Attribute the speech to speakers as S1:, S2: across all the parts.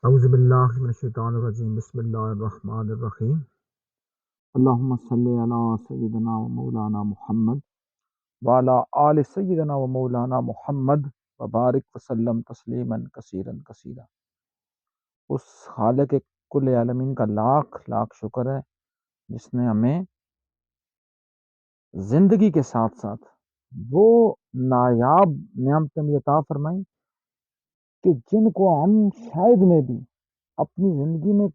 S1: اعوذ باللہ من الشیطان الرجیم بسم اللہ الرحمن الرحیم اللہم صلی علی سیدنا و مولانا محمد وعلی آل سیدنا و مولانا محمد وبارک وسلم تسلیما کثیرا کثیرا۔ اس خالق کل عالمین کا لاکھ لاکھ شکر ہے جس نے ہمیں زندگی کے ساتھ ساتھ وہ نایاب نعمتیں بھی عطا فرمائیں کہ جن کو ہم شاید میں بھی اپنی زندگی میں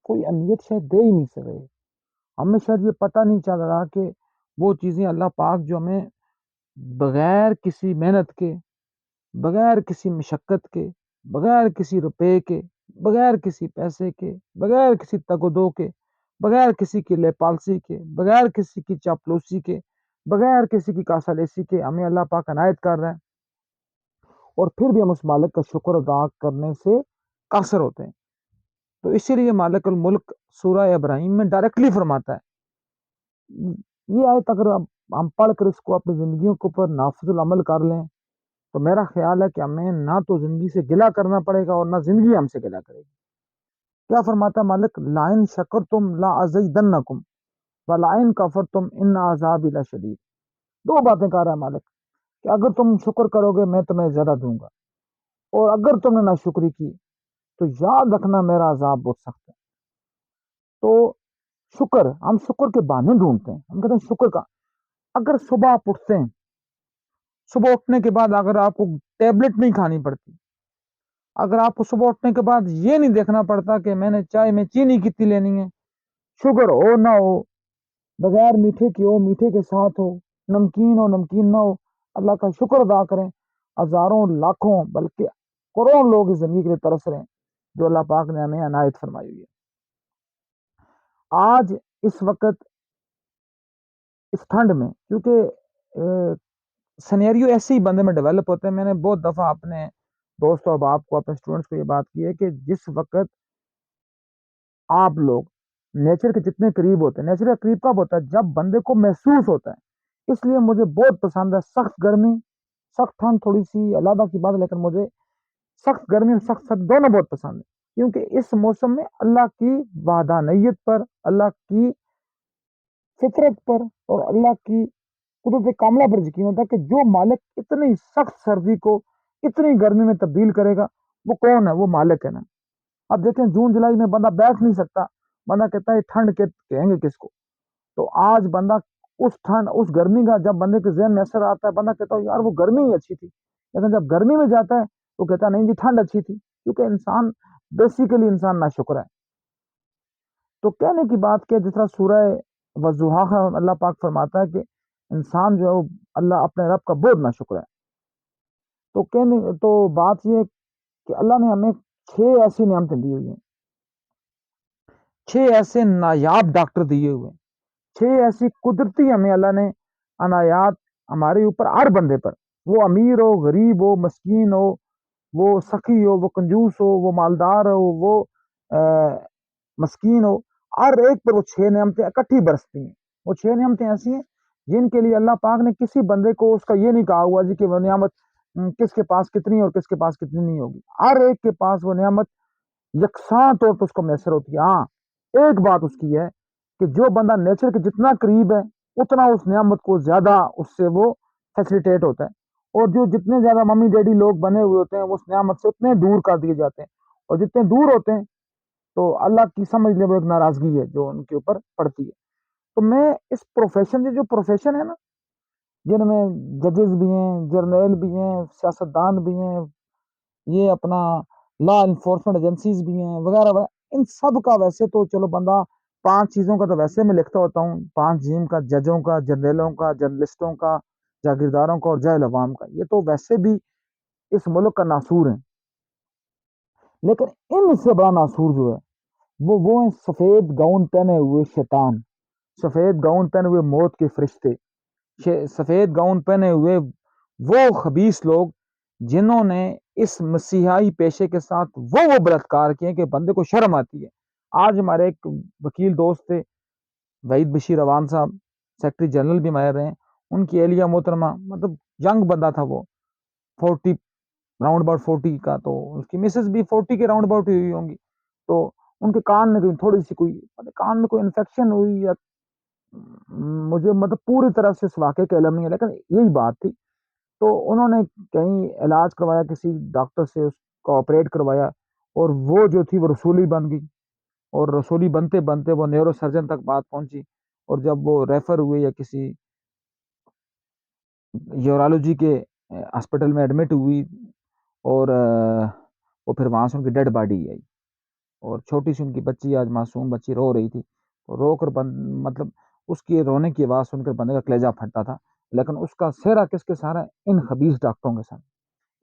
S1: کوئی اہمیت شاید دے ہی نہیں سکے۔ ہمیں شاید یہ پتہ نہیں چل رہا کہ وہ چیزیں اللہ پاک جو ہمیں بغیر کسی محنت کے، بغیر کسی مشقت کے، بغیر کسی روپے کے، بغیر کسی پیسے کے، بغیر کسی تگ و دو کے، بغیر کسی کی لے پالسی کے، بغیر کسی کی چاپلوسی کے، بغیر کسی کی کاسالیسی کے ہمیں اللہ پاک عنایت کر رہا ہے، اور پھر بھی ہم اس مالک کا شکر ادا کرنے سے قاصر ہوتے ہیں۔ تو اسی لیے مالک الملک سورہ ابراہیم میں ڈائریکٹلی فرماتا ہے، یہ آیت اگر ہم پڑھ کر اس کو اپنی زندگیوں کے اوپر نافذ العمل کر لیں تو میرا خیال ہے کہ ہمیں نہ تو زندگی سے گلہ کرنا پڑے گا اور نہ زندگی ہم سے گلہ کرے گی۔ کیا فرماتا ہے مالک؟ لائن شکر تم لا ازیدنکم ولائن کفر تم ان عذابی لشدید۔ دو باتیں کہہ رہا ہے مالک کہ اگر تم شکر کرو گے میں تمہیں زیادہ دوں گا، اور اگر تم نے ناشکری کی تو یاد رکھنا میرا عذاب بہت سخت ہے۔ تو شکر، ہم شکر کے بہانے ڈھونڈتے ہیں، ہم کہتے ہیں شکر کا، اگر صبح آپ اٹھتے ہیں، صبح اٹھنے کے بعد اگر آپ کو ٹیبلٹ نہیں کھانی پڑتی، اگر آپ کو صبح اٹھنے کے بعد یہ نہیں دیکھنا پڑتا کہ میں نے چائے میں چینی کتنی لینی ہے، شوگر ہو نہ ہو، بغیر میٹھے کی ہو میٹھے کے ساتھ ہو، نمکین ہو نمکین نہ ہو، اللہ کا شکر ادا کریں۔ ہزاروں لاکھوں بلکہ کروڑوں لوگ اس زندگی کے لیے ترس رہے ہیں جو اللہ پاک نے ہمیں عنایت فرمائی ہوئی ہے۔ آج اس وقت اس ٹھنڈ میں، کیونکہ سینیریو ایسے ہی بندے میں ڈیولپ ہوتے ہیں، میں نے بہت دفعہ اپنے دوستوں احباب کو، اپنے اسٹوڈنٹس کو یہ بات کی ہے کہ جس وقت آپ لوگ نیچر کے جتنے قریب ہوتے ہیں، نیچر کے قریب کب ہوتا ہے؟ جب بندے کو محسوس ہوتا ہے۔ اس لیے مجھے بہت پسند ہے سخت گرمی، سخت ٹھنڈ تھوڑی سی علیحدہ کی بات ہے، لیکن مجھے سخت گرمی اور سخت سردی دونوں بہت پسند ہے، کیونکہ اس موسم میں اللہ کی وحدانیت پر، اللہ کی فطرت پر اور اللہ کی قدرت کاملہ پر یقین ہوتا ہے کہ جو مالک اتنی سخت سردی کو اتنی گرمی میں تبدیل کرے گا وہ کون ہے؟ وہ مالک ہے نا۔ اب دیکھیں جون جولائی میں بندہ بیٹھ نہیں سکتا، بندہ کہتا ہے ٹھنڈ کے کہیں گے کس کو؟ تو آج بندہ اس ٹھنڈ اس گرمی کا جب بندے کے ذہن میں اثر آتا ہے، بندہ کہتا ہے یار وہ گرمی ہی اچھی تھی، لیکن جب گرمی میں جاتا ہے تو کہتا ہے نہیں جی ٹھنڈ اچھی تھی، کیونکہ انسان بیسیکلی انسان ناشکر ہے۔ تو کہنے کی بات کہ جس طرح سورہ وضحیٰ اللہ پاک فرماتا ہے کہ انسان جو ہے وہ اللہ اپنے رب کا بہت ناشکر ہے۔ تو بات یہ ہے کہ اللہ نے ہمیں 6 ایسی نعمتیں دی ہوئی ہیں، 6 ایسے نایاب ڈاکٹر دیے ہوئے ہیں، 6 ایسی قدرتی ہمیں اللہ نے عنایات ہمارے اوپر، ہر بندے پر، وہ امیر ہو غریب ہو مسکین ہو، وہ سخی ہو وہ کنجوس ہو، وہ مالدار ہو وہ مسکین ہو، ہر ایک پر وہ 6 نعمتیں اکٹھی برستی ہیں۔ وہ 6 نعمتیں ایسی ہیں جن کے لیے اللہ پاک نے کسی بندے کو اس کا یہ نہیں کہا ہوا جی کہ وہ نعمت کس کے پاس کتنی اور کس کے پاس کتنی نہیں ہوگی، ہر ایک کے پاس وہ نعمت یکساں طور پر اس کو میسر ہوتی ہے۔ ہاں ایک بات اس کی ہے کہ جو بندہ نیچر کے جتنا قریب ہے اتنا اس نعمت کو زیادہ اس سے وہ فیسیلیٹیٹ ہوتا ہے، اور جو جتنے زیادہ ممی ڈیڈی لوگ بنے ہوئے ہوتے ہیں وہ اس نعمت سے اتنے دور کر دیے جاتے ہیں، اور جتنے دور ہوتے ہیں تو اللہ کی سمجھ لے وہ ایک ناراضگی ہے جو ان کے اوپر پڑتی ہے۔ تو میں اس پروفیشن جو پروفیشن ہے نا، جن میں ججز بھی ہیں، جرنیل بھی ہیں، سیاستدان بھی ہیں، یہ اپنا لا انفورسمنٹ ایجنسیز بھی ہیں وغیرہ وغیرہ، ان سب کا ویسے تو چلو بندہ 5 چیزوں کا تو ویسے میں لکھتا ہوتا ہوں، 5 جیم کا، ججوں کا، جرنیلوں کا، جرنلسٹوں کا، جاگیرداروں کا اور جاہل عوام کا، یہ تو ویسے بھی اس ملک کا ناصور ہیں، لیکن ان سے بڑا ناصور جو ہے وہ ہیں سفید گاؤن پہنے ہوئے شیطان، سفید گاؤن پہنے ہوئے موت کے فرشتے، سفید گاؤن پہنے ہوئے وہ خبیث لوگ جنہوں نے اس مسیحائی پیشے کے ساتھ وہ بلاತ್کار کیے کہ بندے کو شرم آتی ہے۔ آج ہمارے ایک وکیل دوست تھے وحید بشیر عوان صاحب، سیکرٹری جنرل بھی ماہر رہے ہیں، ان کی اہلیہ محترمہ، مطلب ینگ بندہ تھا وہ، 40 راؤنڈ اباؤٹ 40 کا، تو اس کی مسز بھی 40 کے راؤنڈ اباؤٹ ہوئی ہوں گی، تو ان کے کان میں تھوڑی سی کوئی کان میں کوئی انفیکشن ہوئی یا مجھے مطلب پوری طرح سے اس واقعے کا علم نہیں ہے، لیکن یہی بات تھی. تو انہوں نے کہیں علاج کروایا کسی ڈاکٹر سے، اس کو آپریٹ کروایا، اور وہ جو تھی وہ رسولی بن گئی، اور رسولی بنتے بنتے وہ نیورو سرجن تک بات پہنچی، اور جب وہ ریفر ہوئے یا کسی یورالوجی کے ہاسپٹل میں ایڈمٹ ہوئی، اور وہ پھر وہاں سے ان کی ڈیڈ باڈی آئی، اور چھوٹی سی ان کی بچی، آج معصوم بچی رو رہی تھی، تو رو کر مطلب اس کی رونے کی آواز سن کر بندے کا کلیجہ پھٹتا تھا، لیکن اس کا سہرا کس کے سارا ان خبیث ڈاکٹروں کے ساتھ.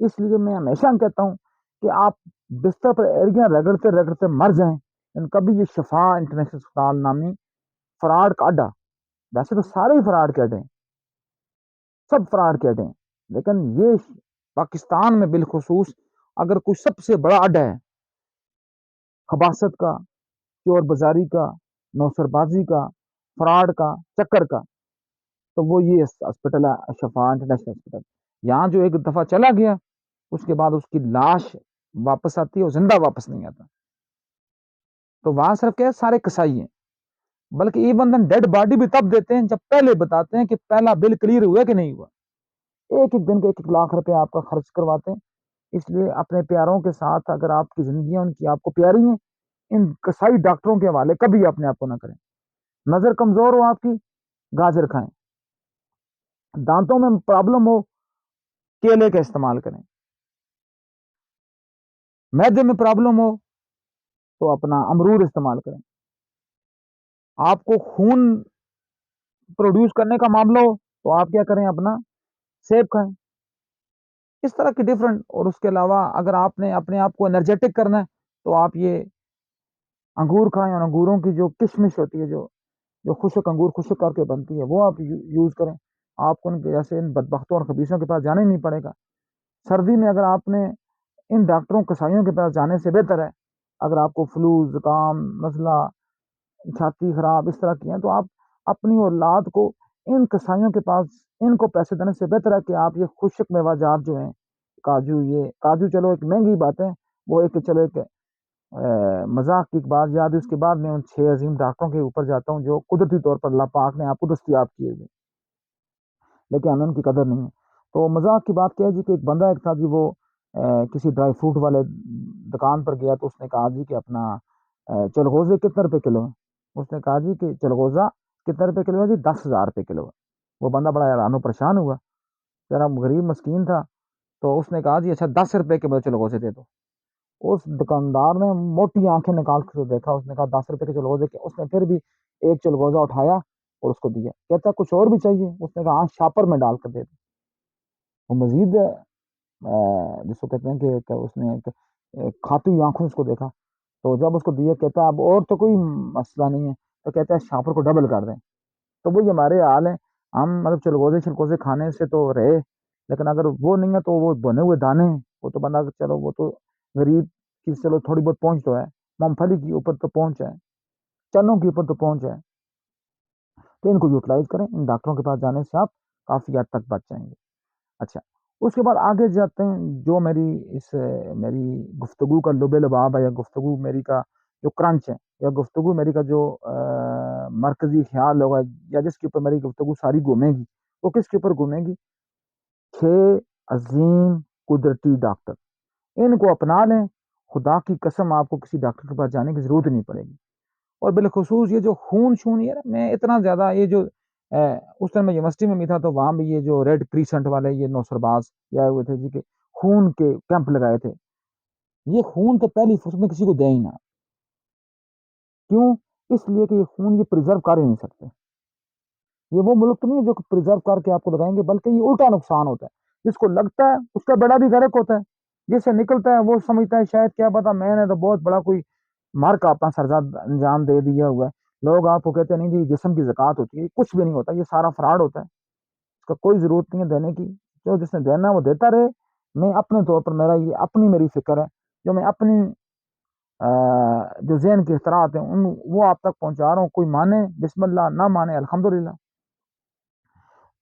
S1: اس لیے میں ہمیشہ کہتا ہوں کہ آپ بستر پر ایڑیاں رگڑتے رگڑتے مر جائیں، لیکن کبھی یہ شفا انٹرنیشنل اسپتال نامی فراڈ کا اڈا، ویسے تو سارے ہی فراڈ کے اڈے ہیں، سب فراڈ کے اڈے ہیں، لیکن یہ پاکستان میں بالخصوص اگر کوئی سب سے بڑا اڈا ہے خباثت کا، چور بازاری کا، نوسر بازی کا، فراڈ کا، چکر کا، تو وہ یہ ہاسپٹل ہے شفا انٹرنیشنل ہاسپٹل. یہاں جو ایک دفعہ چلا گیا، اس کے بعد اس کی لاش واپس آتی ہے اور زندہ واپس نہیں آتا. تو وہاں صرف کیا ہے، سارے کسائی ہیں، بلکہ ایون ڈیڈ باڈی بھی تب دیتے ہیں جب پہلے بتاتے ہیں کہ پہلا بل کلیئر ہوا کہ نہیں ہوا. ایک ایک دن کے 1 1 لاکھ روپے آپ کا خرچ کرواتے ہیں. اس لیے اپنے پیاروں کے ساتھ اگر آپ کی زندگیاں ان کی آپ کو پیاری ہیں، ان کسائی ڈاکٹروں کے حوالے کبھی اپنے آپ کو نہ کریں. نظر کمزور ہو آپ کی، گاجر کھائیں. دانتوں میں پرابلم ہو، کیلے کا استعمال کریں. معدے میں پرابلم ہو تو اپنا امرود استعمال کریں. آپ کو خون پروڈیوس کرنے کا معاملہ ہو تو آپ کیا کریں، اپنا سیب کھائیں. اس طرح کی ڈفرنٹ. اور اس کے علاوہ اگر آپ نے اپنے آپ کو انرجیٹک کرنا ہے تو آپ یہ انگور کھائیں، اور انگوروں کی جو کشمش ہوتی ہے، جو جو خشک انگور خشک کر کے بنتی ہے، وہ آپ یوز کریں. آپ کو ان کے جیسے ان بدبختوں اور خبیثوں کے پاس جانا ہی نہیں پڑے گا. سردی میں اگر آپ نے ان ڈاکٹروں کسائیوں کے پاس جانے سے بہتر ہے، اگر آپ کو فلو، زکام، نزلہ، چھاتی خراب اس طرح کی ہیں، تو آپ اپنی اولاد کو ان کسائیوں کے پاس ان کو پیسے دینے سے بہتر ہے کہ آپ یہ خشک میوہ جات جو ہیں، کاجو، یہ کاجو چلو ایک مہنگی بات ہے، وہ ایک چلو ایک مذاق کی بات یاد ہے. اس کے بعد میں ان 6 عظیم ڈاکٹروں کے اوپر جاتا ہوں جو قدرتی طور پر اللہ پاک نے آپ کو دستیاب کیے ہوئے، لیکن ہمیں ان کی قدر نہیں ہے. تو مذاق کی بات کیا ہے جی کہ ایک بندہ ایک تھا جی، وہ کسی ڈرائی فروٹ والے دکان پر گیا، تو اس نے کہا جی کہ اپنا چلغوزے کتنے روپے کلو ہیں؟ اس نے کہا جی کہ چلغوزہ کتنے روپے کلو ہے؟ جی 10,000 روپے کلو ہے. وہ بندہ بڑا حیران و پریشان ہوا، ذرا غریب مسکین تھا. تو اس نے کہا جی اچھا 10 روپے کے مجھے چلغوزے دے دو. اس دکاندار نے موٹی آنکھیں نکال کے دیکھا، اس نے کہا 10 روپے کے چلغوزے کے. اس نے پھر بھی ایک چلغوزہ اٹھایا اور اس کو دیا. کہتا کچھ اور بھی چاہیے؟ اس نے کہا ہاں شاپر میں ڈال کر دے دو. وہ مزید جس کو کہتے ہیں کہ اس نے کھاتی ہوئی آنکھوں اس کو دیکھا، تو جب اس کو دیا کہتا اب اور تو کوئی مسئلہ نہیں ہے، تو کہتا ہے شاپر کو ڈبل کر دیں. تو وہی ہمارے حال ہے، ہم مطلب چلغوزے چھلغوزے کھانے سے تو رہے، لیکن اگر وہ نہیں ہے تو وہ بنے ہوئے دانے ہیں، وہ تو بندہ چلو وہ تو غریب کی چلو تھوڑی بہت پہنچ تو ہے، مونگ پھلی کے اوپر تو پہنچ ہے، چنوں کے اوپر تو پہنچ ہے. تو ان کو یوٹیلائز کریں. ان ڈاکٹروں کے پاس جانے سے آپ کافی حد تک بچ جائیں گے. اچھا، اس کے بعد آگے جاتے ہیں. جو میری گفتگو کا لب لباب ہے، یا گفتگو میری کا جو کرنچ ہے، یا گفتگو میری کا جو مرکزی خیال ہوگا، یا جس کے اوپر میری گفتگو ساری گھومے گی، وہ کس کے اوپر گھومے گی؟ 6 عظیم قدرتی ڈاکٹر. ان کو اپنا لیں، خدا کی قسم آپ کو کسی ڈاکٹر کے پاس جانے کی ضرورت نہیں پڑے گی. اور بالخصوص یہ جو خون شون، یہ میں اتنا زیادہ یہ جو اس ٹائم میں یونیورسٹی میں بھی تھا، تو وہاں بھی یہ جو ریڈ کریسنٹ والے یہ نوسرباز یہ آئے ہوئے تھے جی کہ خون کے کیمپ لگائے تھے. یہ خون تو پہلی فرصت میں کسی کو دیں ہی نہ. کیوں؟ اس لیے کہ یہ خون یہ پریزرو کر ہی نہیں سکتے. یہ وہ ملک تو نہیں ہے جو پریزرو کر کے آپ کو لگائیں گے، بلکہ یہ الٹا نقصان ہوتا ہے. جس کو لگتا ہے اس کا بیڑا بھی غرق ہوتا ہے، جس سے نکلتا ہے وہ سمجھتا ہے شاید کیا پتا میں نے تو بہت بڑا کوئی مار کا اپنا سرزاد انجام دے دیا ہوا ہے. لوگ آپ کو کہتے ہیں نہیں جی جسم کی زکوٰۃ ہوتی ہے، کچھ بھی نہیں ہوتا، یہ سارا فراڈ ہوتا ہے. اس کا کوئی ضرورت نہیں ہے دینے کی. جو جس نے دینا ہے وہ دیتا رہے. میں اپنے طور پر میری فکر ہے، جو میں اپنی جو ذہن کے اختراعات ہیں وہ آپ تک پہنچا رہا ہوں. کوئی مانے بسم اللہ، نہ مانے الحمدللہ.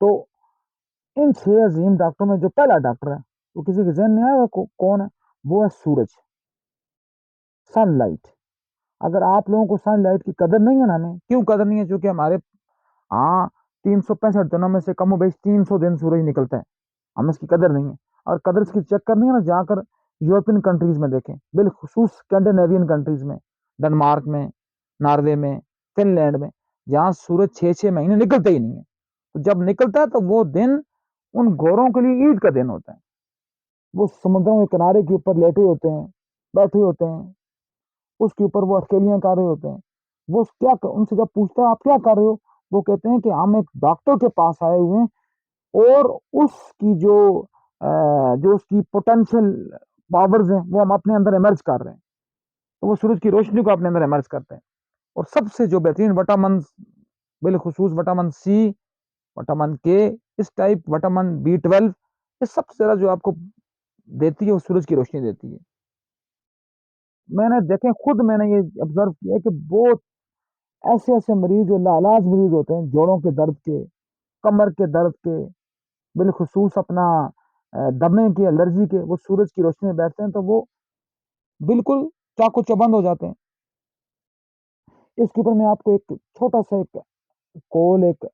S1: تو ان 6 عظیم ڈاکٹروں میں جو پہلا ڈاکٹر ہے تو کسی کے ذہن میں آیا کون ہے؟ وہ ہے سورج، سن لائٹ۔ اگر آپ لوگوں کو سن لائٹ کی قدر نہیں ہے نا، ہمیں کیوں قدر نہیں ہے؟ چونکہ ہمارے ہاں 365 دنوں میں سے کم و بیش 300 دن سورج نکلتا ہے، ہمیں اس کی قدر نہیں ہے۔ اور قدر اس کی چیک کرنی ہے نا، جا کر یورپین کنٹریز میں دیکھیں، بالخصوص اسکینڈینیوین کنٹریز میں، ڈنمارک میں، ناروے میں، فن لینڈ میں، جہاں سورج 6 6 مہینے نکلتے ہی نہیں ہے۔ تو جب نکلتا ہے تو وہ دن ان گوروں کے لیے عید کا دن ہوتا ہے۔ وہ سمندروں کے کنارے کے اوپر لیٹے ہوتے ہیں، بیٹھے ہوتے ہیں، اس کے اوپر وہ اٹکیلیاں کر رہے ہوتے ہیں۔ وہ کیا ان سے جب پوچھتا ہے آپ کیا کر رہے ہو، وہ کہتے ہیں کہ ہم ایک ڈاکٹر کے پاس آئے ہوئے ہیں، اور اس کی جو اس کی پوٹینشیل پاورز ہیں وہ ہم اپنے اندر ایمرج کر رہے ہیں۔ تو وہ سورج کی روشنی کو اپنے اندر ایمرج کرتے ہیں۔ اور سب سے جو بہترین وٹامن، بالخصوص وٹامن سی، وٹامن کے، اس ٹائپ وٹامن B12، یہ سب سے زیادہ جو آپ کو دیتی ہے وہ سورج کی روشنی دیتی ہے۔ میں نے دیکھیں، خود میں نے یہ آبزرو کیا کہ بہت ایسے ایسے مریض جو لاعلاج مریض ہوتے ہیں، جوڑوں کے درد کے، کمر کے درد کے، بالخصوص اپنا دمے کے، الرجی کے، وہ سورج کی روشنی میں بیٹھتے ہیں تو وہ بالکل چاقو چبند ہو جاتے ہیں۔ اس کے اوپر میں آپ کو ایک چھوٹا سا ایک کول، ایک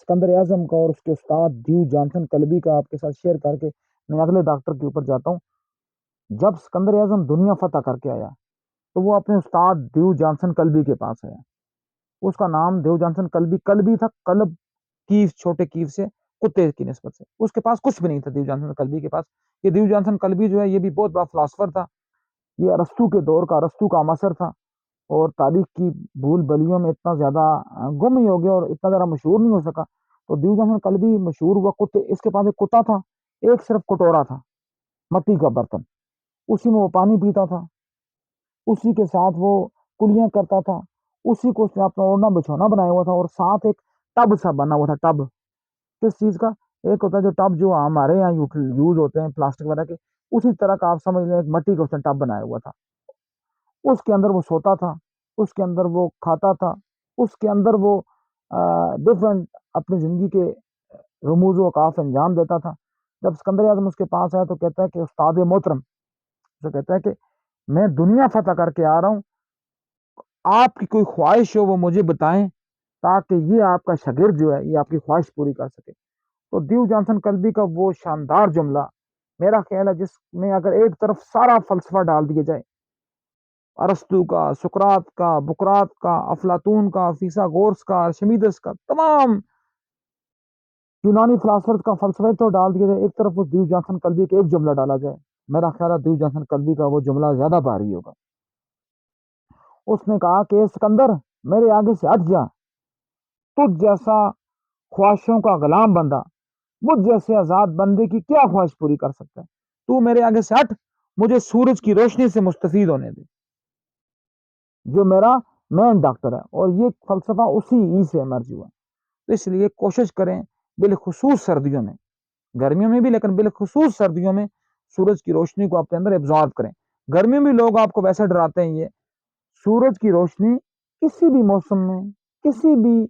S1: سکندر اعظم کا اور اس کے استاد دیو جانسن کلبی کا آپ کے ساتھ شیئر کر کے میں اگلے ڈاکٹر کے اوپر جاتا ہوں۔ جب سکندر اعظم دنیا فتح کر کے آیا تو وہ اپنے استاد دیو جانسن کلبی کے پاس آیا۔ اس کا نام دیو جانسن کلبی تھا، کلب کیف، چھوٹے کیف سے، کتے کی نسبت سے۔ اس کے پاس کچھ بھی نہیں تھا دیو جانسن کلبی کے پاس۔ یہ دیو جانسن کلبی جو ہے یہ بھی بہت بڑا فلاسفر تھا، یہ ارسطو کے دور کا، ارسطو کا عنصر تھا، اور تاریخ کی بھول بلیوں میں اتنا زیادہ گم ہی ہو گیا اور اتنا زیادہ مشہور نہیں ہو سکا۔ تو دیو جانسن کلبی مشہور ہوا کتے، اس کے پاس ایک کتا تھا، ایک صرف کٹورا تھا، مٹی کا برتن، اسی میں وہ پانی پیتا تھا، اسی کے ساتھ وہ کلیاں کرتا تھا، اسی کو اس نے اپنا اوڑھنا بچھونا بنایا ہوا تھا، اور ساتھ ایک ٹب سا بنا ہوا تھا۔ ٹب کس چیز کا؟ ایک ہوتا ہے جو ٹب جو ہمارے یہاں یوز ہوتے ہیں پلاسٹک وغیرہ کے، اسی طرح کا آپ سمجھ لیں ایک مٹی کا اس نے ٹب بنایا ہوا تھا۔ اس کے اندر وہ سوتا تھا، اس کے اندر وہ کھاتا تھا، اس کے اندر وہ ڈفرنٹ اپنی زندگی کے رموز و اوقاف انجام دیتا تھا۔ جب سکندر اعظم اس کے پاس آیا تو کہتا ہے کہ استاد محترم، تو کہتا ہے کہ میں دنیا فتح کر کے آ رہا ہوں، آپ کی کوئی خواہش ہو وہ مجھے بتائیں تاکہ یہ آپ کا شاگرد جو ہے یہ آپ کی خواہش پوری کر سکے۔ تو دیو جانسن کلبی کا وہ شاندار جملہ، میرا خیال ہے جس میں اگر ایک طرف سارا فلسفہ ڈال دیا جائے، ارسطو کا، سقراط کا، بقراط کا، افلاطون کا، فیثاغورس کا، ارشمیدس کا، تمام یونانی فلاسفر کا فلسفہ تو ڈال دیا جائے، ایک طرف اس دیو جانسن کلبی کا ایک جملہ ڈالا جائے، میرا خیال ہے دیو جانسن کلبی کا وہ جملہ زیادہ بھاری ہوگا۔ اس نے کہا کہ سکندر، میرے آگے سے ہٹ جا، تجھ جیسا خواہشوں کا غلام بندہ مجھ جیسے آزاد بندے کی کیا خواہش پوری کر سکتا ہے؟ تو میرے آگے سے ہٹ، مجھے سورج کی روشنی سے مستفید ہونے دے، جو میرا مین ڈاکٹر ہے۔ اور یہ فلسفہ اسی ای سے ایمرج ہوا۔ تو اس لیے کوشش کریں، بالخصوص سردیوں میں، گرمیوں میں بھی لیکن بالخصوص سردیوں میں، سورج کی روشنی کو اپنے اندر ایبزارب کریں۔ گرمیوں میں لوگ آپ کو ویسے ڈراتے ہیں، یہ سورج کی روشنی کسی بھی موسم میں، کسی بھی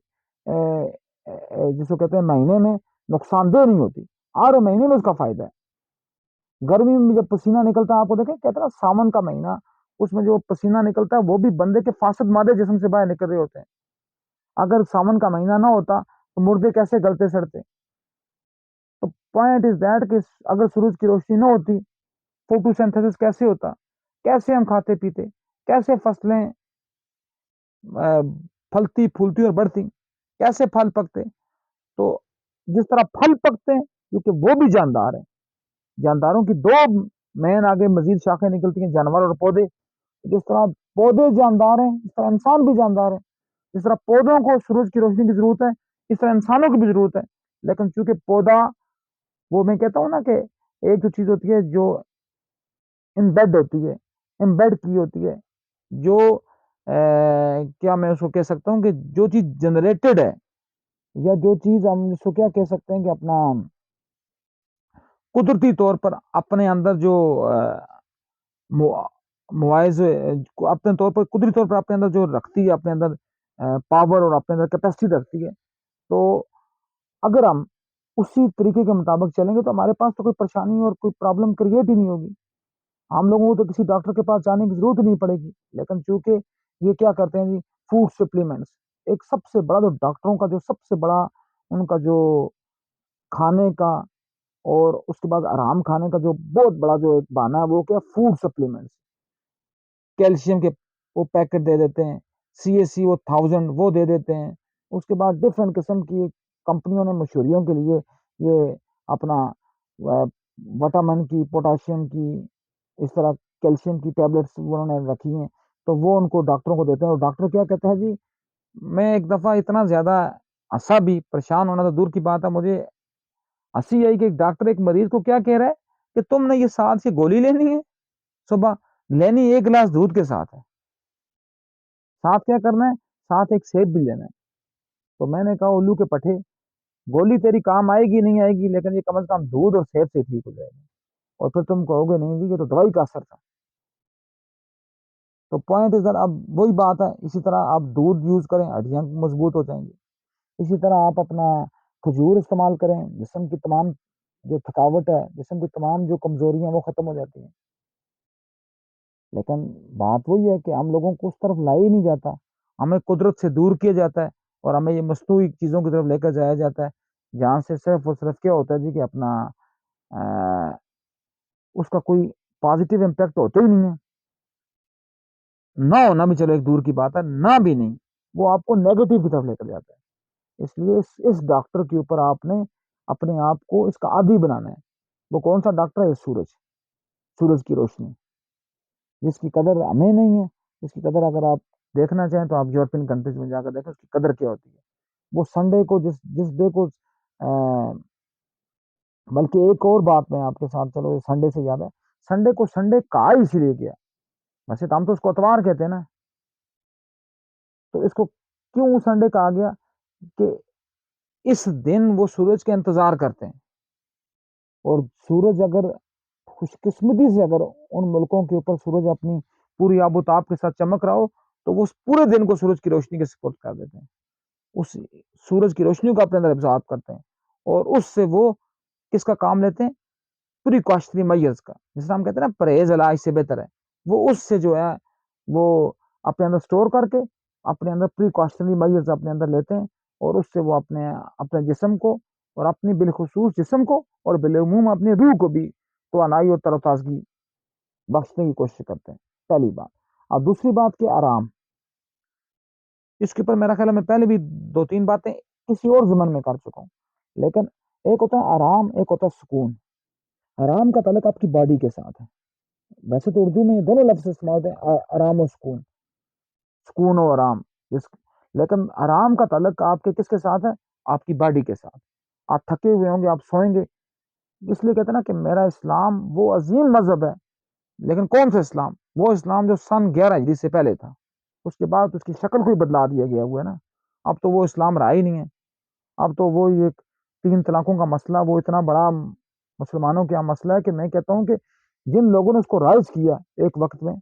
S1: جس کو کہتے ہیں مہینے میں نقصان دہ نہیں ہوتی، ہر مہینے میں اس کا فائدہ ہے۔ گرمی میں جب پسینہ نکلتا ہے، آپ کو دیکھیں کہتے ہیں ساون کا مہینہ، اس میں جو پسینہ نکلتا ہے وہ بھی بندے کے فاسد مادے جسم سے باہر نکل رہے ہوتے ہیں۔ اگر ساون کا مہینہ نہ ہوتا تو مردے کیسے گلتے سڑتے؟ تو پوائنٹ از دیٹ کہ اگر سورج کی روشنی نہ ہوتی، فوٹوسینتھسس کیسے ہوتا؟ کیسے ہم کھاتے پیتے؟ کیسے فصلیں پھلتی پھولتی اور بڑھتی؟ کیسے پھل پکتے؟ تو جس طرح پھل پکتے ہیں، کیونکہ وہ بھی جاندار ہیں، جانداروں کی دو مین آگے مزید شاخیں نکلتی ہیں، جانور اور پودے۔ جس طرح پودے جاندار ہیں اس طرح انسان بھی جاندار ہے۔ جس طرح پودوں کو سورج کی روشنی کی ضرورت ہے، اس طرح انسانوں کی بھی ضرورت ہے۔ لیکن چونکہ پودا، وہ میں کہتا ہوں نا کہ ایک جو چیز ہوتی ہے جو امبیڈ ہوتی ہے، امبیڈ کی ہوتی ہے، جو کیا میں اس کو کہہ سکتا ہوں کہ جو چیز جنریٹڈ ہے، یا جو چیز ہم اس کو کیا کہہ سکتے ہیں کہ اپنا قدرتی طور پر اپنے اندر جو موائز اپنے طور پر قدرتی طور پر اپنے اندر جو رکھتی ہے، اپنے اندر پاور اور اپنے اندر کیپیسٹی رکھتی ہے۔ تو اگر ہم اسی طریقے کے مطابق چلیں گے تو ہمارے پاس تو کوئی پریشانی اور کوئی پرابلم کریٹ ہی نہیں ہوگی. ہم لوگوں کو تو کسی ڈاکٹر کے پاس جانے کی ضرورت نہیں پڑے گی. لیکن چونکہ یہ کیا کرتے ہیں جی، فوڈ سپلیمنٹس، ایک سب سے بڑا جو ڈاکٹروں کا جو سب سے بڑا ان کا جو کھانے کا اور اس کے بعد آرام کھانے کا جو بہت بڑا جو ایک بہانہ ہے وہ کیا، فوڈ سپلیمنٹس. کیلشیم کے وہ پیکٹ دے دیتے ہیں، CAC وہ 1000 وہ دے دیتے ہیں. اس کے بعد ڈفرینٹ قسم کی کمپنیوں نے مشہوریوں کے لیے یہ اپنا وٹامن کی، پوٹاشیم کی، اس طرح کیلشیم کی ٹیبلٹس انہوں نے رکھی ہیں. تو وہ ان کو ڈاکٹروں کو دیتے ہیں، اور ڈاکٹر کیا کہتے ہیں جی، میں ایک دفعہ اتنا زیادہ ہنسا بھی، پریشان ہونا تو دور کی بات ہے، مجھے ہنسی آئی کہ ایک ڈاکٹر ایک مریض کو کیا کہہ رہا ہے کہ تم نے یہ ساتھ سے گولی لینی ہے صبح، لینی ایک گلاس دودھ کے ساتھ ہے، ساتھ کیا کرنا ہے، ساتھ ایک سیب بھی لینا ہے. تو میں نے کہا الو کے پٹھے، گولی تیری کام آئے گی نہیں آئے گی، لیکن یہ کم از کم دودھ اور سیب سے ٹھیک ہو جائے گا. اور پھر تم کہو گے نہیں جی یہ تو دوائی کا اثر تھا. تو پوائنٹ ادھر اب وہی بات ہے. اسی طرح آپ دودھ یوز کریں، ہڈیاں مضبوط ہو جائیں گی. اسی طرح آپ اپنا کھجور استعمال کریں، جسم کی تمام جو تھکاوٹ ہے، جسم کی تمام جو کمزوریاں وہ ختم ہو جاتی ہیں. لیکن بات وہی ہے کہ ہم لوگوں کو اس طرف لایا ہی نہیں جاتا، ہمیں قدرت سے دور کیا جاتا ہے، اور ہمیں یہ مصنوعی چیزوں کی طرف لے کر جایا جاتا ہے، جہاں سے صرف اور صرف کیا ہوتا ہے جی کہ اپنا اس کا کوئی پازیٹیو امپیکٹ ہوتا ہی نہیں ہے. نہ ہونا بھی چلو ایک دور کی بات ہے، نہ بھی نہیں، وہ آپ کو نیگیٹو کی طرف لے کر جاتا ہے. اس لیے اس ڈاکٹر کے اوپر آپ نے اپنے آپ کو اس کا عادی بنانا ہے. وہ کون سا ڈاکٹر ہے؟ سورج، سورج کی روشنی، جس کی قدر ہمیں نہیں ہے. اس کی قدر اگر آپ دیکھنا چاہیں تو آپ یورپین کنٹریز میں جا کر دیکھیں اس کی قدر کیا ہوتی ہے. وہ سنڈے کو جس ڈے کو بلکہ ایک اور بات میں آپ کے ساتھ، چلو سنڈے سے یاد ہے، سنڈے کو سنڈے کہا ہی اسی لیے گیا، ویسے تو ہم تو اس کو اتوار کہتے ہیں نا. تو اس کو کیوں سنڈے کہا گیا؟ کہ اس دن وہ سورج کا انتظار کرتے ہیں، اور سورج اگر خوش قسمتی سے اگر ان ملکوں کے اوپر سورج اپنی پوری آب و تاب کے ساتھ چمک رہا ہو تو وہ اس پورے دن کو سورج کی روشنی کے سپورٹ کر دیتے ہیں، اس سورج کی روشنی کو اپنے اندر ابزارب کرتے ہیں، اور اس سے وہ کس کا کام لیتے ہیں؟ پریکاشنری میئرز کا، جس طرح ہم کہتے ہیں نا پرہیز علاج سے بہتر ہے. وہ اس سے جو ہے وہ اپنے اندر سٹور کر کے اپنے اندر پریکاشنری میئرز اپنے اندر لیتے ہیں، اور اس سے وہ اپنے جسم کو، اور اپنی بالخصوص جسم کو، اور بالعموم اپنی روح کو بھی توانائی اور تر و تازگی بخشنے کی کوشش کرتے ہیں. پہلی بات. اب دوسری بات کہ آرام، اس کے اوپر میرا خیال ہے میں پہلے بھی 2-3 باتیں کسی اور زمن میں کر چکا ہوں. لیکن ایک ہوتا ہے آرام، ایک ہوتا ہے سکون. آرام کا تعلق آپ کی باڈی کے ساتھ ہے. ویسے تو اردو میں دونوں لفظ استعمال ہوتے ہیں، آرام و سکون، سکون و آرام. لیکن آرام کا تعلق آپ کے کس کے ساتھ ہے؟ آپ کی باڈی کے ساتھ. آپ تھکے ہوئے ہوں گے، آپ سوئیں گے. اس لیے کہتے ہیں نا کہ میرا اسلام وہ عظیم مذہب ہے. لیکن کون سا اسلام؟ وہ اسلام جو سن 11 ہجری سے پہلے تھا. اس کے بعد اس کی شکل کو ہی بدلا دیا گیا ہوا ہے نا. اب تو وہ اسلام رہا ہی نہیں ہے. اب تو وہ ایک 3 طلاقوں کا مسئلہ وہ اتنا بڑا مسلمانوں کا مسئلہ ہے کہ میں کہتا ہوں کہ جن لوگوں نے اس کو رائج کیا ایک وقت میں،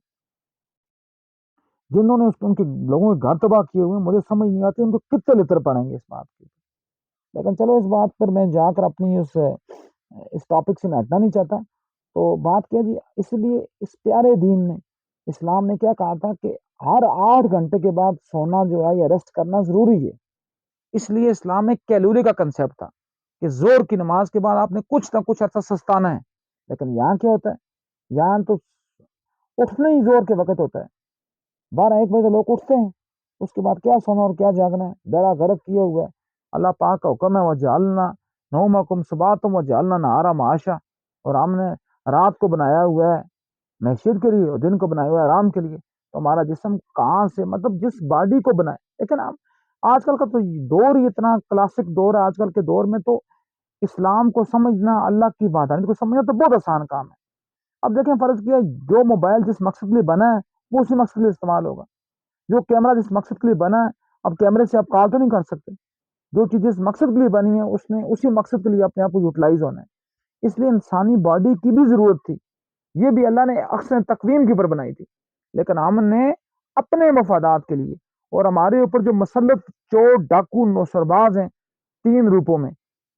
S1: جنہوں نے ان کے لوگوں کے گھر تباہ کیے ہوئے، مجھے سمجھ نہیں آتی ان کو کتنے لطر پڑیں گے اس بات کی. لیکن چلو اس بات پر میں جا کر اپنی اس ٹاپک سے میں ہٹنا نہیں چاہتا. تو بات کیا جی، اس لیے اس پیارے دین نے، اسلام نے کیا کہا تھا کہ ہر 8 گھنٹے کے بعد سونا جو ہے یا ریسٹ کرنا ضروری ہے. اس لیے اسلام میں کیلوری کا کنسیپٹ تھا کہ زور کی نماز کے بعد آپ نے کچھ نہ کچھ عرصہ سستانا ہے. لیکن یہاں کیا ہوتا ہے؟ یہاں تو اٹھنا ہی زور کے وقت ہوتا ہے. 12-1 بجے لوگ اٹھتے ہیں، اس کے بعد کیا سونا اور کیا جاگنا ہے، بیڑا غرق کیا ہوا ہے. اللہ پاک کا حکم ہے وجعلنا نومکم سباتم وجعلنا نہارا معاشا، اور ہم نے رات کو بنایا ہوا ہے معیشت کے لیے اور دن کو بنایا ہوا ہے آرام کے لیے. تو ہمارا جسم کہاں سے، مطلب جس باڈی کو بنائے. لیکن اب آج کل کا تو دور ہی اتنا کلاسک دور ہے. آج کل کے دور میں تو اسلام کو سمجھنا، اللہ کی وحدانیت کو سمجھنا تو بہت آسان کام ہے. اب دیکھیں فرض کیا، جو موبائل جس مقصد کے لیے بنا ہے وہ اسی مقصد کے لیے استعمال ہوگا. جو کیمرہ جس مقصد کے لیے بنا ہے، اب کیمرے سے آپ کال تو نہیں کر سکتے. جو چیز جس مقصد کے لیے بنی ہے اس نے اسی مقصد کے لیے اپنے آپ کو یوٹیلائز ہونا ہے. اس لیے انسانی باڈی کی بھی ضرورت تھی. یہ بھی اللہ نے اکثر تقویم کے اوپر بنائی تھی. لیکن ہم نے اپنے مفادات کے لیے، اور ہمارے اوپر جو مسلط چور ڈاکو نوسرباز ہیں 3 روپوں میں،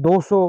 S1: 200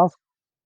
S1: 10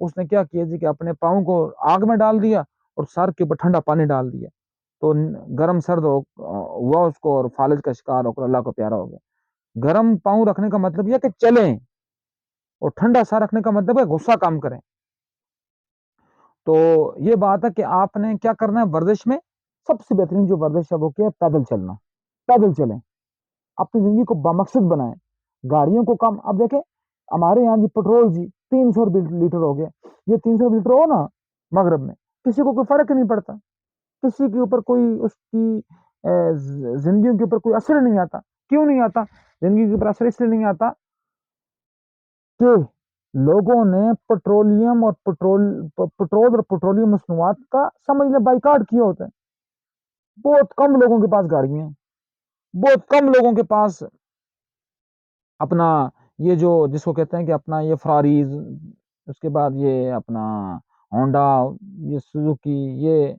S1: اس نے کیا کیا جی کہ اپنے پاؤں کو آگ میں ڈال دیا اور سر کے اوپر ٹھنڈا پانی ڈال دیا، تو گرم سرد ہوا اس کو، اور فالج کا شکار ہو کر اللہ کو پیارا ہو گیا۔ گرم پاؤں رکھنے کا مطلب یہ کہ چلیں، اور ٹھنڈا سر رکھنے کا مطلب ہے غصہ کام کریں۔ تو یہ بات ہے کہ آپ نے کیا کرنا ہے، ورزش میں سب سے بہترین جو ورزش ہے وہ کیا ہے، پیدل چلنا۔ پیدل چلیں، اپنی زندگی کو بامقصد بنائیں، گاڑیوں کو کم۔ اب دیکھیں ہمارے یہاں جی پٹرول جی 300 لیٹر ہو گیا، یہ 300 لیٹر ہو نا مغرب میں، کسی کو کوئی فرق نہیں پڑتا، کسی کے اوپر کوئی اس کی زندگیوں کے اوپر کوئی اثر نہیں آتا۔ کیوں نہیں آتا زندگی کے اوپر اثر؟ اس لیے نہیں آتا کہ لوگوں نے پٹرولیم اور پٹرول اور پٹرولیم مصنوعات کا سمجھ لیں بائیکاٹ کیا ہوتا ہے۔ بہت کم لوگوں کے پاس گاڑیاں ہیں، بہت کم لوگوں کے پاس اپنا یہ جو جس کو کہتے ہیں کہ اپنا یہ فراریز، اس کے بعد یہ اپنا ہونڈا، یہ سوزوکی، یہ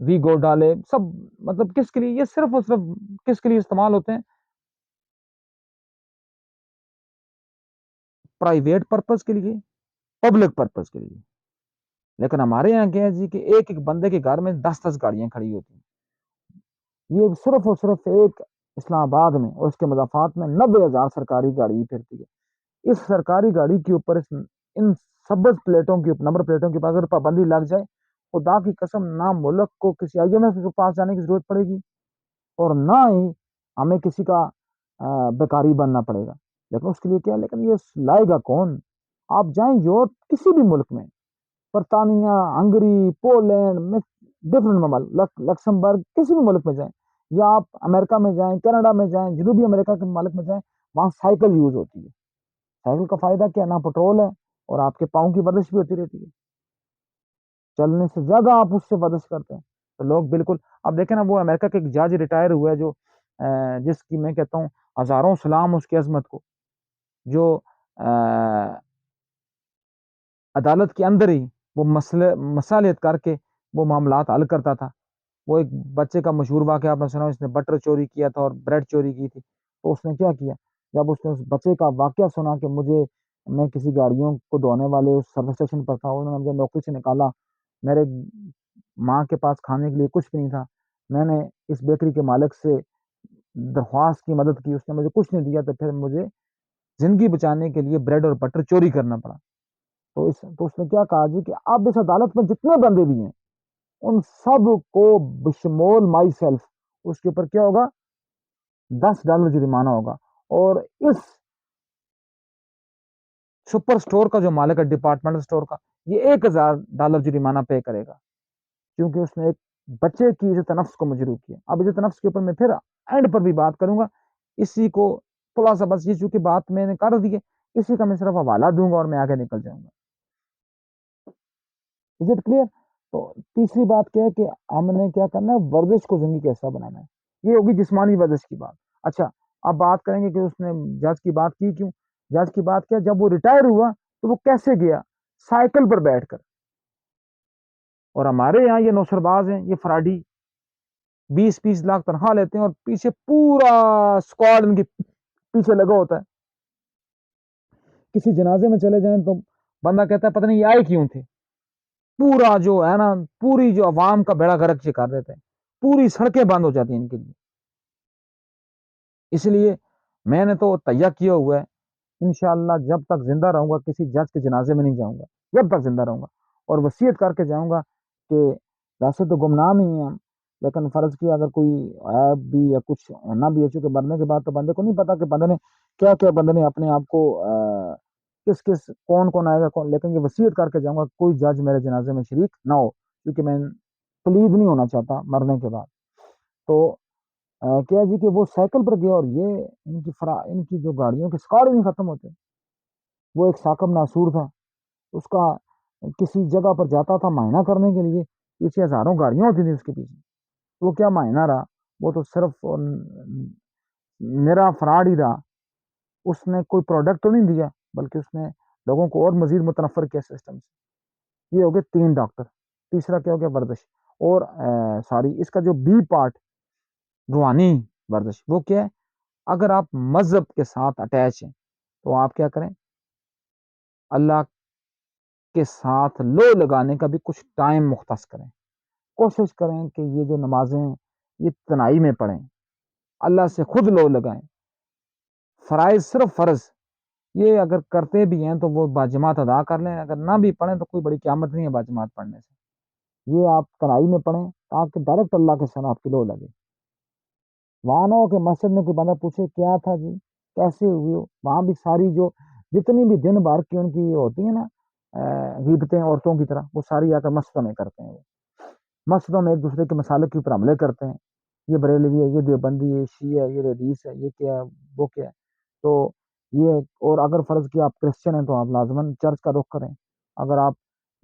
S1: ویگو ڈالے سب، مطلب کس کے لیے یہ صرف اور صرف کس کے لیے استعمال ہوتے ہیں؟ پرائیویٹ پرپز کے لیے، پبلک پرپز کے لیے۔ لیکن ہمارے یہاں کیا ہے جی کہ ایک ایک بندے کے گھر میں 10 گاڑیاں کھڑی ہوتی ہیں۔ یہ صرف اور صرف ایک اسلام آباد میں اور اس کے مضافات میں 90,000 سرکاری گاڑی پھرتی ہے۔ اس سرکاری گاڑی کے اوپر ان سبز پلیٹوں کے اوپر، نمبر پلیٹوں کے اوپر اگر پابندی لگ جائے، خدا کی قسم نہ ملک کو کسی IMF کے پاس جانے کی ضرورت پڑے گی، اور نہ ہی ہمیں کسی کا بیکاری بننا پڑے گا۔ لیکن اس کے لیے کیا، لیکن یہ لائے گا کون؟ آپ جائیں یورپ کسی بھی ملک میں، برطانیہ، ہنگری، پولینڈ میں، ڈفرنٹ ممالک، لکسمبرگ، کسی بھی ملک میں جائیں، یا آپ امریکہ میں جائیں، کینیڈا میں جائیں، جنوبی امریکہ کے ممالک میں جائیں، وہاں سائیکل یوز ہوتی ہے۔ سائیکل کا فائدہ کیا، نہ پٹرول ہے، اور آپ کے پاؤں کی ورزش بھی ہوتی رہتی ہے، چلنے سے زیادہ آپ اس سے ورزش کرتے ہیں۔ تو لوگ بالکل، اب دیکھیں نا وہ امریکہ کے ایک جج ریٹائر ہوا ہے، جو جس کی میں کہتا ہوں ہزاروں سلام اس کی عظمت کو، جو عدالت کے اندر ہی وہ مصالحت کر کے وہ معاملات حل کرتا تھا۔ وہ ایک بچے کا مشہور واقعہ آپ نے سنا، اس نے بٹر چوری کیا تھا اور بریڈ چوری کی تھی، تو اس نے کیا کیا، جب اس نے اس بچے کا واقعہ سنا کہ میں کسی گاڑیوں کو دھونے والے اس سروس اسٹیشن پر تھا، انہوں نے مجھے نوکری سے نکالا، میرے ماں کے پاس کھانے کے لیے کچھ بھی نہیں تھا، میں نے اس بیکری کے مالک سے درخواست کی، مدد کی، اس نے مجھے کچھ نہیں دیا، تو پھر مجھے زندگی بچانے کے لیے بریڈ اور بٹر چوری کرنا پڑا۔ تو اس نے کیا کہا جی کہ اب اس عدالت میں جتنے بندے بھی ہیں ان سب کو بشمول مائی سیلف، اس کے اوپر کیا ہوگا، $10 جرمانہ ہوگا، اور اس سپر سٹور کا جو مالک ہے، ڈپارٹمنٹل سٹور کا، یہ $1,000 جرمانہ پے کرے گا، کیونکہ اس نے ایک بچے کی عزت نفس کو مجروح کیا۔ اب عزت نفس کے اوپر میں پھر اینڈ پر بھی بات کروں گا، اسی کو تھوڑا سا بس، یہ چونکہ بات میں نے کر دی ہے، اسی کا میں صرف حوالہ دوں گا اور میں آگے نکل جاؤں گا۔ Is it clear? تو تیسری بات کیا ہے کہ ہم نے کیا کرنا ہے، ورزش کو زندگی کا حصہ بنانا ہے، یہ ہوگی جسمانی ورزش کی بات۔ اچھا، اب بات کریں گے کہ اس نے جج کی بات کی کیوں؟ جج کی بات کیا، جب وہ ریٹائر ہوا تو وہ کیسے گیا، سائیکل پر بیٹھ کر۔ اور ہمارے یہاں یہ نوسرباز ہیں، یہ فراڈی 20-20 لاکھ تنخواہ لیتے ہیں، اور پیچھے پورا اسکواڈ ان کے پیچھے لگا ہوتا ہے۔ کسی جنازے میں چلے جائیں تو بندہ کہتا ہے پتہ نہیں یہ آئے کیوں تھے، پورا جو ہے نا، پوری جو عوام کا بیڑا غرق کر دیتے ہیں، پوری سڑکیں بند ہو جاتی ہیں ان کے لیے۔ اس لیے میں نے تو تیہ کیا ہوا ہے، انشاءاللہ جب تک زندہ رہوں گا کسی جج کے جنازے میں نہیں جاؤں گا، جب تک زندہ رہوں گا، اور وصیت کر کے جاؤں گا کہ ویسے تو گمنام ہی ہیں ہم، لیکن فرض کیا اگر کوئی عیب بھی یا کچھ ہونا بھی ہے، چونکہ مرنے کے بعد تو بندے کو نہیں پتا کہ بندے نے کیا کیا، بندے نے اپنے آپ کو کس کس کون آئے گا کون، لیکن یہ وصیت کر کے جاؤں گا کوئی جج میرے جنازے میں شریک نہ ہو، کیونکہ میں پلید نہیں ہونا چاہتا مرنے کے بعد۔ تو کیا جی کہ وہ سائیکل پر گیا، اور یہ ان کی جو گاڑیوں کے سکار نہیں ختم ہوتے۔ وہ ایک ثاقب ناسور تھا، اس کا کسی جگہ پر جاتا تھا معائنہ کرنے کے لیے، پیچھے ہزاروں گاڑیاں ہوتی تھیں اس کے پیچھے، وہ کیا معائنہ رہا، وہ تو صرف میرا فراڈ ہی رہا۔ اس نے کوئی پروڈکٹ تو نہیں دیا، بلکہ اس نے لوگوں کو اور مزید متنفر کیا سسٹم سے۔ یہ ہو گئے 3 ڈاکٹر۔ تیسرا کیا ہو گیا، ورزش، اور اس کا جو بی پارٹ، روحانی ورزش، وہ کیا ہے، اگر آپ مذہب کے ساتھ اٹیچ ہیں تو آپ کیا کریں، اللہ کے ساتھ لو لگانے کا بھی کچھ ٹائم مختص کریں. کوشش کریں کہ یہ جو نمازیں ہیں یہ تنہائی میں پڑھیں, اللہ سے خود لو لگائیں. فرائض صرف فرض یہ اگر کرتے بھی ہیں تو وہ باجماعت ادا کر لیں, اگر نہ بھی پڑھیں تو کوئی بڑی قیامت نہیں ہے باجماعت پڑھنے سے. یہ آپ تنہائی میں پڑھیں تاکہ ڈائریکٹ اللہ کے ساتھ آپ کی لو لگے. وہاں نہ ہو کہ مسجد میں کوئی بندہ پوچھے کیا تھا جی, کیسے ہوئی ہو. وہاں بھی ساری جو جتنی بھی دن بھر کی ان کی یہ ہوتی ہیں نا غیبتیں عورتوں کی طرح, وہ ساری آ کر مسجدوں میں کرتے ہیں. وہ مسجدوں میں ایک دوسرے کے مسالے کے اوپر حملے کرتے ہیں, یہ بریلوی ہے, یہ دیوبندی ہے, یہ شیعہ ہے, یہ ردیس ہے, یہ کیا ہے, وہ کیا ہے. تو یہ, اور اگر فرض کیا آپ کرسچن ہیں تو آپ لازماً چرچ کا رخ کریں, اگر آپ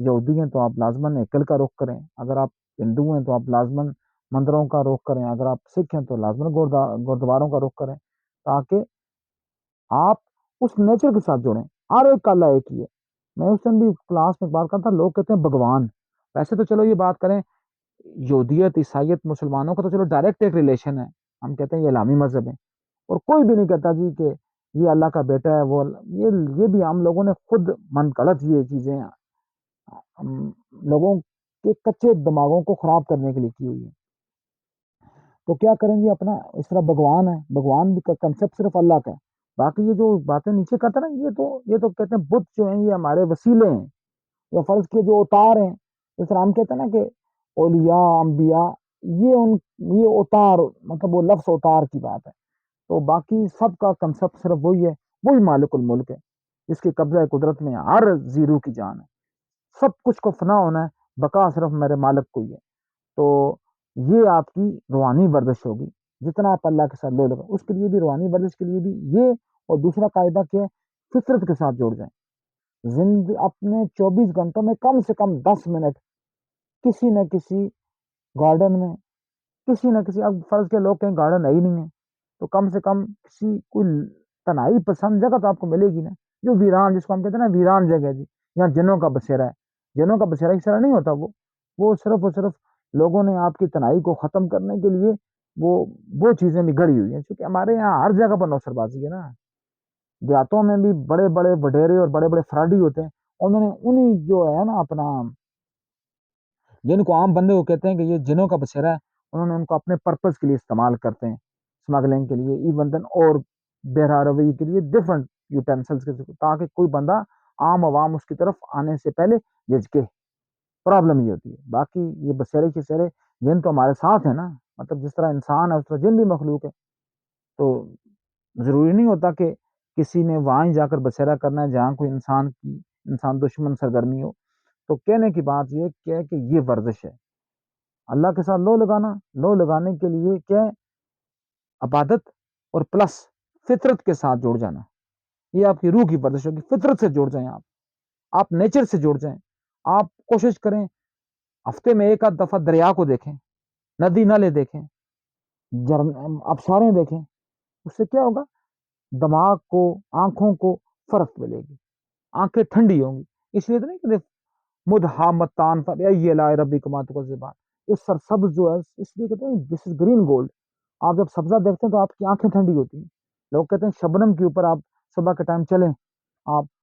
S1: یہودی ہیں تو آپ لازماً ہیکل کا رخ کریں, اگر آپ ہندو ہیں تو آپ لازماً مندروں کا رخ کریں, اگر آپ سکھ ہیں تو لازماً گردواروں کا رخ کریں, تاکہ آپ اس نیچر کے ساتھ جڑیں. ہر ایک کا اللہ ایک ہی ہے. میں اس دن بھی کلاس میں بات کرتا, لوگ کہتے ہیں بھگوان. ویسے تو چلو یہ بات کریں یہودیت عیسائیت مسلمانوں کا تو چلو ڈائریکٹ ایک ریلیشن ہے, ہم کہتے ہیں یہ اسلامی مذہب ہے, اور کوئی بھی نہیں کہتا جی کہ یہ اللہ کا بیٹا ہے. وہ یہ بھی ہم لوگوں نے خود من گھڑت یہ چیزیں لوگوں کے کچے دماغوں کو خراب کرنے کے لیے کی ہوئی ہے. تو کیا کریں گے اپنا اس طرح بھگوان ہے, بھگوان بھی کنسیپٹ صرف اللہ کا ہے. باقی یہ جو باتیں نیچے کرتے ہیں نا, یہ تو کہتے ہیں بت جو ہیں یہ ہمارے وسیلے ہیں, یا فرض کے جو اوتار ہیں. اس طرح ہم کہتے ہیں نا کہ اولیاء انبیاء یہ اوتار, مطلب وہ لفظ اوتار کی بات ہے. تو باقی سب کا کنسپٹ صرف وہی ہے, وہی مالک الملک ہے جس کے قبضہ قدرت میں ہر زیرو کی جان ہے. سب کچھ کو فنا ہونا ہے, بقا صرف میرے مالک کو ہی ہے. تو یہ آپ کی روحانی ورزش ہوگی. جتنا آپ اللہ کے ساتھ لو لگا, اس کے لیے بھی روحانی ورزش کے لیے بھی یہ, اور دوسرا قاعدہ کیا ہے, فطرت کے ساتھ جوڑ جائیں. اپنے 24 گھنٹوں میں کم سے کم 10 منٹ کسی نہ کسی گارڈن میں, کسی نہ کسی, اب فرض کے لوگ کہیں گارڈن ہے ہی نہیں ہے تو کم سے کم کسی کوئی تنہائی پسند جگہ تو آپ کو ملے گی نا, جو ویران, جس کو ہم کہتے ہیں نا ویران جگہ جی, یہاں جنوں کا بسیرا ہے. جنوں کا بسیرا اس طرح نہیں ہوتا, وہ صرف اور صرف لوگوں نے آپ کی تنہائی کو ختم کرنے کے لیے وہ چیزیں بھی گڑی ہوئی ہیں. کیونکہ ہمارے یہاں ہر جگہ پر نوسر بازی ہے نا, دیہاتوں میں بھی بڑے بڑے وڈیرے اور بڑے بڑے فراڈی ہوتے ہیں. انہوں نے انہیں جو ہے نا اپنا, جن کو عام بندے کو کہتے ہیں کہ یہ جنوں کا بسیرا ہے, انہوں نے ان کو اپنے پرپز کے لیے استعمال کرتے ہیں, اسمگلنگ کے لیے, ایون دین اور بہرا روی کے لیے ڈفرنٹ یوٹینسلس کے, تاکہ کوئی بندہ عام عوام اس کی طرف آنے سے پہلے جھجکے. پرابلم یہ ہوتی ہے. باقی یہ بسیرے کے سیرے جن تو ہمارے ساتھ ہے نا, مطلب جس طرح انسان ہے اس طرح جن بھی مخلوق ہے. تو ضروری نہیں ہوتا کہ کسی نے وہاں ہی جا کر بسیرا کرنا ہے جہاں کوئی انسان دشمن سرگرمی ہو. تو کہنے کی بات یہ کیا ہے کہ یہ ورزش ہے اللہ کے ساتھ لو لگانا. لو لگانے کے لیے کیا ہے, عبادت اور پلس فطرت کے ساتھ جڑ جانا. یہ آپ کی روح کی ورزش ہوگی. فطرت سے جڑ جائیں, آپ نیچر سے جڑ جائیں. آپ کوشش کریں ہفتے میں ایک آدھ دفعہ دریا کو دیکھیں, ندی نالے دیکھیں, ابساریں دیکھیں. اس سے کیا ہوگا, دماغ کو, آنکھوں کو فرق ملے گی, آنکھیں ٹھنڈی ہوں گی. اس لیے تو نہیں کہ مدحامتان فبأي آلاء ربكما تكذبان, یہ سرسبز جو ہے اس لیے کہتے ہیں دس از گرین گولڈ. آپ جب سبزہ دیکھتے ہیں تو آپ کی آنکھیں ٹھنڈی ہوتی ہیں. لوگ کہتے ہیں شبنم کے اوپر آپ صبح کے ٹائم چلیں, آپ